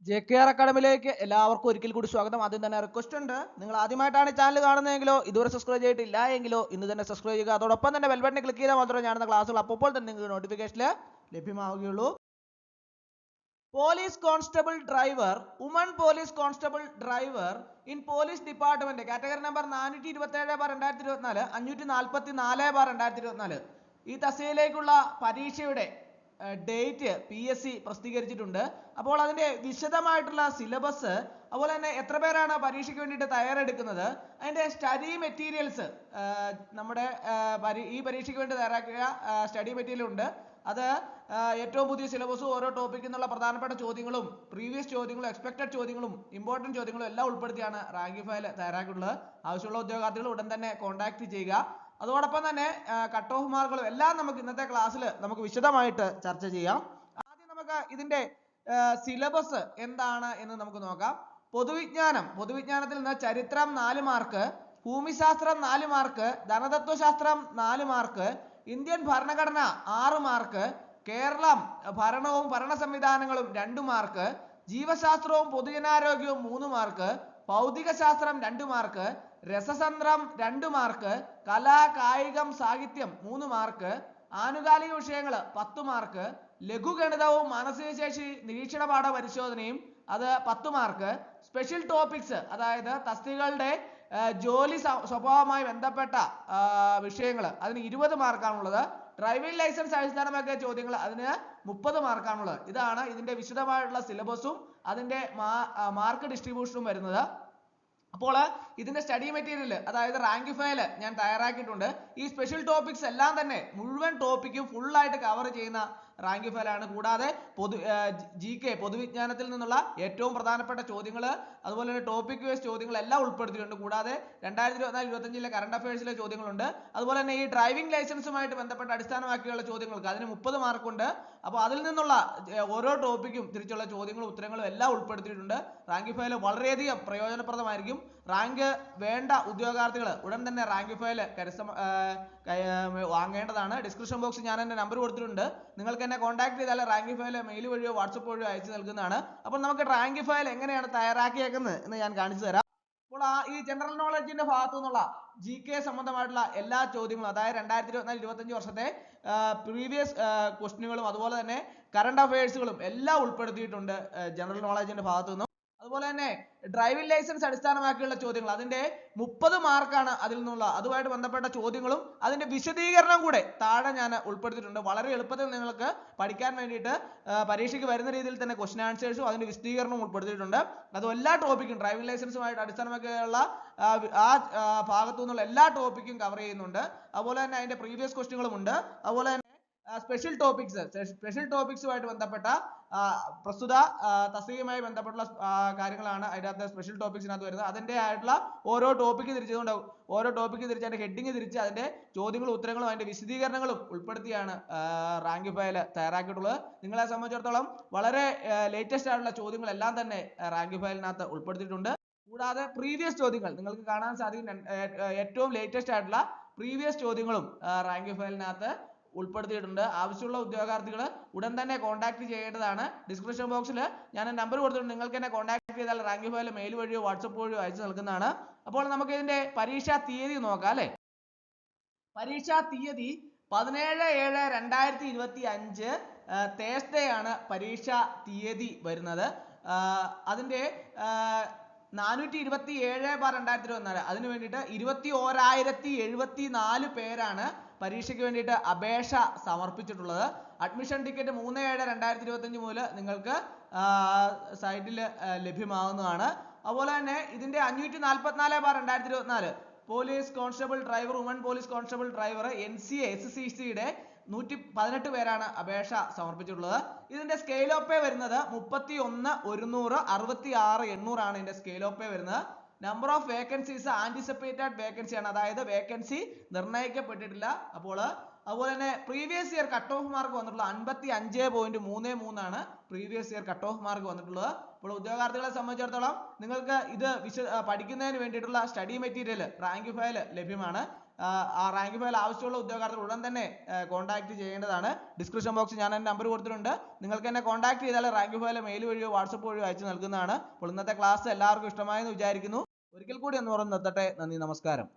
JKR അക്കാഡമിയിലേക്ക് എല്ലാവർക്കും ഒരിക്കൽ കൂടി സ്വാഗതം. ആദ്യം തന്നെ റിക്വസ്റ്റ് ഉണ്ട്, നിങ്ങൾ ആദ്യമായിട്ടാണ് ചാനൽ കാണുന്നതെങ്കിലോ ഇതുവരെ സബ്സ്ക്രൈബ് ചെയ്തിട്ടില്ല എങ്കിലോ ഇന്ന് തന്നെ സബ്സ്ക്രൈബ് ചെയ്യുക. അതോടൊപ്പം തന്നെ ബെൽ ബട്ടൺ ക്ലിക്ക് ചെയ്താൽ മാത്രമേ ഞാനെന്ന ക്ലാസ്സുകൾ അപ്പോൾ തന്നെ നിങ്ങൾക്ക് നോട്ടിഫിക്കേഷൻ ലഭ്യമാവുകയുള്ളൂ. Police constable driver, woman police constable driver in police department category number 427/2024 544/2024 ഈ തസ്തികയിലേക്കുള്ള പരീക്ഷയുടെ ഡേറ്റ് PSC പ്രസിദ്ധീകരിച്ചിട്ടുണ്ട്. അപ്പോൾ അതിന്റെ വിശദമായിട്ടുള്ള സിലബസ്, അതുപോലെ തന്നെ എത്ര പേരാണ് പരീക്ഷയ്ക്ക് വേണ്ടിയിട്ട് തയ്യാറെടുക്കുന്നത്, അതിന്റെ സ്റ്റഡി മെറ്റീരിയൽസ്, നമ്മുടെ ഈ പരീക്ഷയ്ക്ക് വേണ്ടി തയ്യാറാക്കിയ സ്റ്റഡി മെറ്റീരിയൽ ഉണ്ട്. അത് ഏറ്റവും പുതിയ സിലബസും ഓരോ ടോപ്പിക്കിൽ നിന്നുള്ള പ്രധാനപ്പെട്ട ചോദ്യങ്ങളും പ്രീവിയസ് ചോദ്യങ്ങളും എക്സ്പെക്ടഡ് ചോദ്യങ്ങളും ഇമ്പോർട്ടന്റ് ചോദ്യങ്ങളും എല്ലാം ഉൾപ്പെടുത്തിയാണ് റാങ്ക് ഫയൽ തയ്യാറാക്കിയിട്ടുള്ളത്. ആവശ്യമുള്ള ഉദ്യോഗാർത്ഥികൾ ഉടൻ തന്നെ കോൺടാക്ട് ചെയ്യുക. അതോടൊപ്പം തന്നെ കട്ട് ഓഫ് മാർക്കുകളും എല്ലാം നമുക്ക് ഇന്നത്തെ ക്ലാസ്സിൽ നമുക്ക് വിശദമായിട്ട് ചർച്ച ചെയ്യാം. ആദ്യം നമുക്ക് ഇതിന്റെ സിലബസ് എന്താണ് എന്ന് നമുക്ക് നോക്കാം. പൊതുവിജ്ഞാനത്തിൽ നിന്ന് ചരിത്രം 4 മാർക്ക്, ഭൂമിശാസ്ത്രം 4 മാർക്ക്, ധനതത്വശാസ്ത്രം 4 മാർക്ക്, ഇന്ത്യൻ ഭരണഘടന 6 മാർക്ക്, കേരളം ഭരണവും ഭരണ സംവിധാനങ്ങളും 2 മാർക്ക്, ജീവശാസ്ത്രവും പൊതുജനാരോഗ്യവും 3 മാർക്ക്, ഭൗതിക ശാസ്ത്രം 2 മാർക്ക്, രസതന്ത്രം 2 മാർക്ക്, കല, കായികം, സാഹിത്യം 3 മാർക്ക്, ആനുകാലിക വിഷയങ്ങൾ 10 മാർക്ക്, ലഘുഗണിതവും മാനസികശേഷി നിരീക്ഷണ പാഠ പരിശോധനയും അത് 10 മാർക്ക്, സ്പെഷ്യൽ ടോപ്പിക്സ് അതായത് തസ്തികകളുടെ ജോലി സ്വഭാവവുമായി ബന്ധപ്പെട്ട വിഷയങ്ങൾ അതിന് 20 മാർക്കാണുള്ളത്. ഡ്രൈവിംഗ് ലൈസൻസ് അടിസ്ഥാനമാക്കിയ ചോദ്യങ്ങൾ അതിന് 30 മാർക്കാണുള്ളത്. ഇതാണ് ഇതിന്റെ വിശദമായിട്ടുള്ള സിലബസും അതിന്റെ മാർക്ക് ഡിസ്ട്രിബ്യൂഷനും വരുന്നത്. അപ്പോൾ ഇതിന്റെ സ്റ്റഡി മെറ്റീരിയൽ അതായത് റാങ്ക് ഫയൽ ഞാൻ തയ്യാറാക്കിയിട്ടുണ്ട്. ഈ സ്പെഷ്യൽ ടോപ്പിക്സ് എല്ലാം തന്നെ മുഴുവൻ ടോപ്പിക്കും ഫുൾ ആയിട്ട് കവർ ചെയ്യുന്ന റാങ്ക് ഫയലാണ്. കൂടാതെ GK പൊതുവിജ്ഞാനത്തിൽ നിന്നുള്ള ഏറ്റവും പ്രധാനപ്പെട്ട ചോദ്യങ്ങൾ, അതുപോലെ തന്നെ ടോപ്പിക് വൈസ് ചോദ്യങ്ങൾ എല്ലാം ഉൾപ്പെടുത്തിയിട്ടുണ്ട്. കൂടാതെ 2024-25 കറണ്ട് അഫയേഴ്സിലെ ചോദ്യങ്ങളുണ്ട്. അതുപോലെ തന്നെ ഈ ഡ്രൈവിംഗ് ലൈസൻസുമായിട്ട് ബന്ധപ്പെട്ട അടിസ്ഥാനമാക്കിയുള്ള ചോദ്യങ്ങൾക്ക് അതിന് 30 മാർക്കുണ്ട്. അപ്പോൾ അതിൽ നിന്നുള്ള ഓരോ ടോപ്പിക്കും തിരിച്ചുള്ള ചോദ്യങ്ങളും ഉത്തരങ്ങളും എല്ലാം ഉൾപ്പെടുത്തിയിട്ടുണ്ട്. റാങ്ക് ഫയൽ വളരെയധികം പ്രയോജനപ്രദമായിരിക്കും. റാങ്ക് വേണ്ട ഉദ്യോഗാർത്ഥികൾ ഉടൻ തന്നെ റാങ്ക് ഫയൽ വാങ്ങേണ്ടതാണ്. ഡിസ്ക്രിപ്ഷൻ ബോക്സിൽ ഞാൻ എൻ്റെ നമ്പർ കൊടുത്തിട്ടുണ്ട്. നിങ്ങൾക്ക് എന്നെ കോൺടാക്ട് ചെയ്താൽ റാങ്ക് ഫയൽ മെയിൽ വഴിയോ വാട്സപ്പ് വഴിയോ അയച്ചു നൽകുന്നതാണ്. അപ്പോൾ നമുക്ക് റാങ്ക് ഫയൽ എങ്ങനെയാണ് തയ്യാറാക്കിയേക്കുന്നത് എന്ന് ഞാൻ കാണിച്ചു തരാം. അപ്പോൾ ഈ ജനറൽ നോളജിന്റെ ഭാഗത്തു നിന്നുള്ള GK സംബന്ധമായിട്ടുള്ള എല്ലാ ചോദ്യങ്ങളും, അതായത് 2024-25 വർഷത്തെ പ്രീവിയസ് ക്വസ്റ്റ്യനുകളും അതുപോലെ തന്നെ കറണ്ട് അഫയേഴ്സുകളും എല്ലാം ഉൾപ്പെടുത്തിയിട്ടുണ്ട് ജനറൽ നോളജിന്റെ ഭാഗത്തു നിന്നും. അതുപോലെ തന്നെ ഡ്രൈവിംഗ് ലൈസൻസ് അടിസ്ഥാനമാക്കിയുള്ള ചോദ്യങ്ങൾ അതിന്റെ 30 മാർക്കാണ് അതിൽ നിന്നുള്ള. അതുമായിട്ട് ബന്ധപ്പെട്ട ചോദ്യങ്ങളും അതിന്റെ വിശദീകരണം കൂടെ താഴെ ഞാൻ ഉൾപ്പെടുത്തിയിട്ടുണ്ട്. വളരെ എളുപ്പത്തിൽ നിങ്ങൾക്ക് പഠിക്കാൻ വേണ്ടിയിട്ട് പരീക്ഷയ്ക്ക് വരുന്ന രീതിയിൽ തന്നെ ക്വസ്റ്റ്യൻ ആൻസേഴ്സും അതിന്റെ വിശദീകരണവും ഉൾപ്പെടുത്തിയിട്ടുണ്ട്. അത് എല്ലാ ടോപ്പിക്കും ഡ്രൈവിംഗ് ലൈസൻസുമായിട്ട് അടിസ്ഥാനമാക്കിയുള്ള ആ ഭാഗത്തു നിന്നുള്ള എല്ലാ ടോപ്പിക്കും കവർ ചെയ്യുന്നുണ്ട്. അതുപോലെ തന്നെ അതിന്റെ പ്രീവിയസ് ക്വസ്റ്റ്യനുകളും ഉണ്ട്. അതുപോലെ തന്നെ സ്പെഷ്യൽ ടോപ്പിക്സുമായിട്ട് ബന്ധപ്പെട്ട പ്രസ്തുത തസ്തികയുമായി ബന്ധപ്പെട്ടുള്ള കാര്യങ്ങളാണ് അതിനകത്ത് സ്പെഷ്യൽ ടോപ്പിക്സിനകത്ത് വരുന്നത്. അതിന്റെ ആയിട്ടുള്ള ഓരോ ടോപ്പിക്ക് തിരിച്ചുകൊണ്ട് ഓരോ ടോപ്പിക്ക് തിരിച്ച് അതിന്റെ ഹെഡിങ് തിരിച്ച് അതിന്റെ ചോദ്യങ്ങളും ഉത്തരങ്ങളും അതിന്റെ വിശദീകരണങ്ങളും ഉൾപ്പെടുത്തിയാണ് റാങ്ക് ഫയൽ തയ്യാറാക്കിയിട്ടുള്ളത്. നിങ്ങളെ സംബന്ധിച്ചിടത്തോളം വളരെ ലേറ്റസ്റ്റ് ആയിട്ടുള്ള ചോദ്യങ്ങളെല്ലാം തന്നെ റാങ്ക് ഫയലിനകത്ത് ഉൾപ്പെടുത്തിയിട്ടുണ്ട്. കൂടാതെ പ്രീവിയസ് ചോദ്യങ്ങൾ നിങ്ങൾക്ക് കാണാൻ സാധിക്കും. ഏറ്റവും ലേറ്റസ്റ്റ് ആയിട്ടുള്ള പ്രീവിയസ് ചോദ്യങ്ങളും റാങ്ക് ഫയലിനകത്ത് ഉൾപ്പെടുത്തിയിട്ടുണ്ട്. ആവശ്യമുള്ള ഉദ്യോഗാർത്ഥികൾ ഉടൻ തന്നെ കോൺടാക്ട് ചെയ്യേണ്ടതാണ്. ഡിസ്ക്രിപ്ഷൻ ബോക്സിൽ ഞാൻ നമ്പർ കൊടുത്തിട്ടുണ്ട്. നിങ്ങൾക്ക് എന്നെ കോൺടാക്ട് ചെയ്താൽ റാങ്ക് ഫയൽ മെയിൽ വഴിയോ വാട്സപ്പ് വഴിയോ അയച്ചു നൽകുന്നതാണ്. അപ്പോൾ നമുക്ക് ഇതിന്റെ പരീക്ഷാ തീയതി നോക്കാം അല്ലെ. പരീക്ഷാ തീയതി 17/7/2025 തേഴ്സ്ഡേ ആണ് പരീക്ഷാ തീയതി വരുന്നത്. അതിന്റെ 427/2024 അതിനു വേണ്ടിയിട്ട് 21,074 പേരാണ് പരീക്ഷയ്ക്ക് വേണ്ടിയിട്ട് അപേക്ഷ സമർപ്പിച്ചിട്ടുള്ളത്. അഡ്മിഷൻ ടിക്കറ്റ് 3/7/2025 മുതൽ നിങ്ങൾക്ക് സൈറ്റിൽ ലഭ്യമാകുന്നതാണ്. അതുപോലെ തന്നെ ഇതിന്റെ 544/2024 police constable driver, woman police constable driver NCA SCCയുടെ 118 പേരാണ് അപേക്ഷ സമർപ്പിച്ചിട്ടുള്ളത്. ഇതിന്റെ സ്കെയിൽ ഓഫ് പേ വരുന്നത് 31,100 66,800 ആണ് ഇതിന്റെ സ്കെയിൽ ഓഫ് പേ വരുന്നത്. Number of vacancies anticipated vacancy ആണ്, അതായത് വേക്കൻസി നിർണ്ണയിക്കപ്പെട്ടിട്ടില്ല. അതുപോലെ തന്നെ previous year cut off mark വന്നിട്ടുള്ള 55.33 ആണ് previous year cut off mark വന്നിട്ടുള്ളത്. അപ്പോൾ ഉദ്യോഗാർത്ഥികളെ സംബന്ധിച്ചിടത്തോളം നിങ്ങൾക്ക് ഇത് പഠിക്കുന്നതിന് വേണ്ടിയിട്ടുള്ള സ്റ്റഡി മെറ്റീരിയൽ റാങ്ക് ഫയൽ ലഭ്യമാണ്. ആ റാങ്ക് ഫയൽ ആവശ്യമുള്ള ഉദ്യോഗാർത്ഥികൾ ഉടൻ തന്നെ കോൺടാക്ട് ചെയ്യേണ്ടതാണ്. ഡിസ്ക്രിപ്ഷൻ ബോക്സിൽ ഞാൻ എൻ്റെ നമ്പർ കൊടുത്തിട്ടുണ്ട്. നിങ്ങൾക്ക് എന്നെ കോൺടാക്ട് ചെയ്താൽ റാങ്ക് ഫയൽ മെയിൽ വഴിയോ വാട്സപ്പ് വഴിയോ അയച്ചു നൽകുന്നതാണ്. അപ്പോൾ ഇന്നത്തെ ക്ലാസ് എല്ലാവർക്കും ഇഷ്ടമായെന്ന് വിചാരിക്കുന്നു. ഒരിക്കൽ കൂടി ഒന്ന് നിർത്തട്ടെ. നന്ദി, നമസ്കാരം.